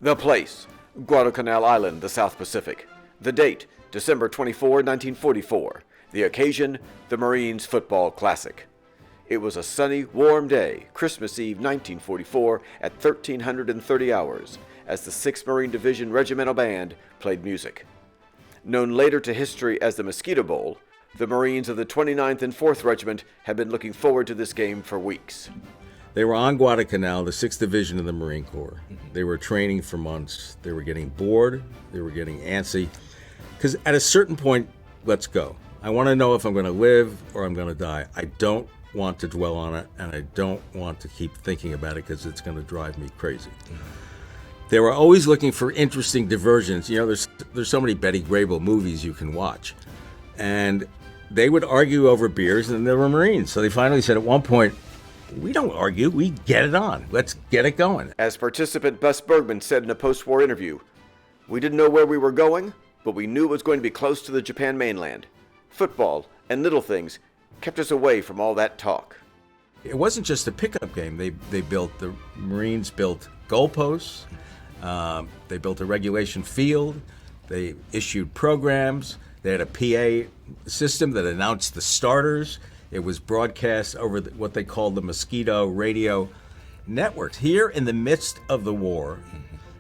The place, Guadalcanal Island, the South Pacific. The date, December 24, 1944. The occasion, the Marines Football Classic. It was a sunny, warm day, Christmas Eve 1944 at 1330 hours, as the 6th Marine Division Regimental Band played music. Known later to history as the Mosquito Bowl, the Marines of the 29th and 4th Regiment had been looking forward to this game for weeks. They were on Guadalcanal, the 6th Division of the Marine Corps. They were training for months. They were getting bored. They were getting antsy. Because at a certain point, let's go. I want to know if I'm going to live or I'm going to die. I don't want to dwell on it, and I don't want to keep thinking about it because it's going to drive me crazy. They were always looking for interesting diversions. You know, there's so many Betty Grable movies you can watch. And they would argue over beers, and they were Marines. So they finally said at one point, we don't argue, we get it on. Let's get it going. As participant Buzz Bergman said in a post-war interview, "We didn't know where we were going, but we knew it was going to be close to the Japan mainland. Football and little things kept us away from all that talk." It wasn't just a pickup game. The Marines built goalposts. They built a regulation field. They issued programs. They had a PA system that announced the starters. It was broadcast over what they called the Mosquito radio network. Here in the midst of the war,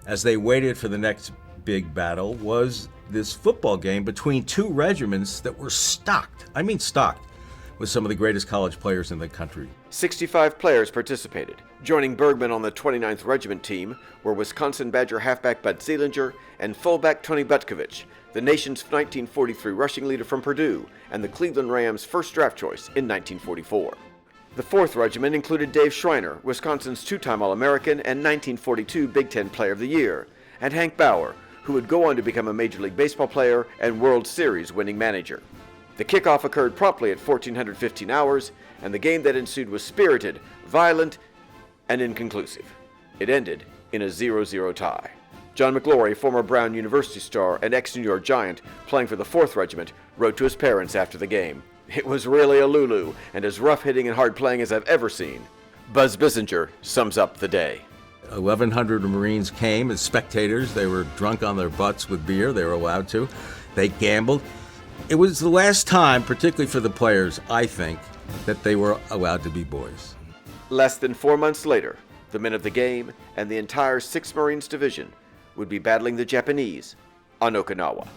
as they waited for the next big battle, was this football game between two regiments that were stocked with some of the greatest college players in the country. 65 players participated. Joining Bergman on the 29th Regiment team were Wisconsin Badger halfback Buzz Bissinger and fullback Tony Butkovich, the nation's 1943 rushing leader from Purdue and the Cleveland Rams' first draft choice in 1944. The 4th Regiment included Dave Schreiner, Wisconsin's two-time All-American and 1942 Big Ten Player of the Year, and Hank Bauer, who would go on to become a Major League Baseball player and World Series winning manager. The kickoff occurred promptly at 1415 hours, and the game that ensued was spirited, violent, and inconclusive. It ended in a 0-0 tie. John McGlory, former Brown University star and ex-New York Giant, playing for the 4th Regiment, wrote to his parents after the game, "It was really a Lulu, and as rough-hitting and hard-playing as I've ever seen." Buzz Bissinger sums up the day. 1,100 Marines came as spectators. They were drunk on their butts with beer. They were allowed to. They gambled. It was the last time, particularly for the players, I think, that they were allowed to be boys. Less than 4 months later, the men of the game and the entire 6th Marines Division would be battling the Japanese on Okinawa.